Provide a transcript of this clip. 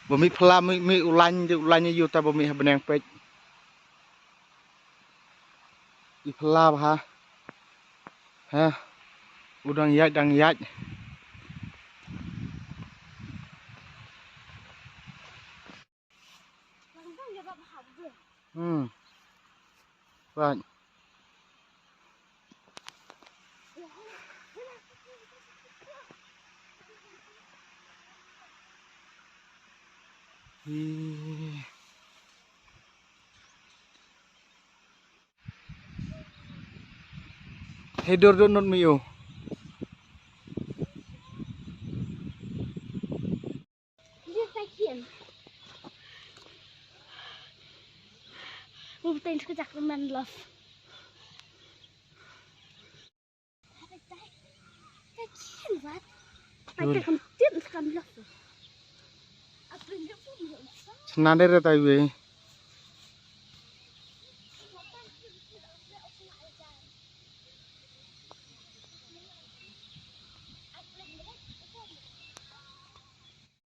บ่มีพลามีอุลันอยู่แต่บ่มีแบนงเป็ดอีพลาฮะอุดังยัดว่าHidur not miu. Meteen gezegd dat men laf. Kijk wat? Ik kan dit gaan laffen. Senandere tahu.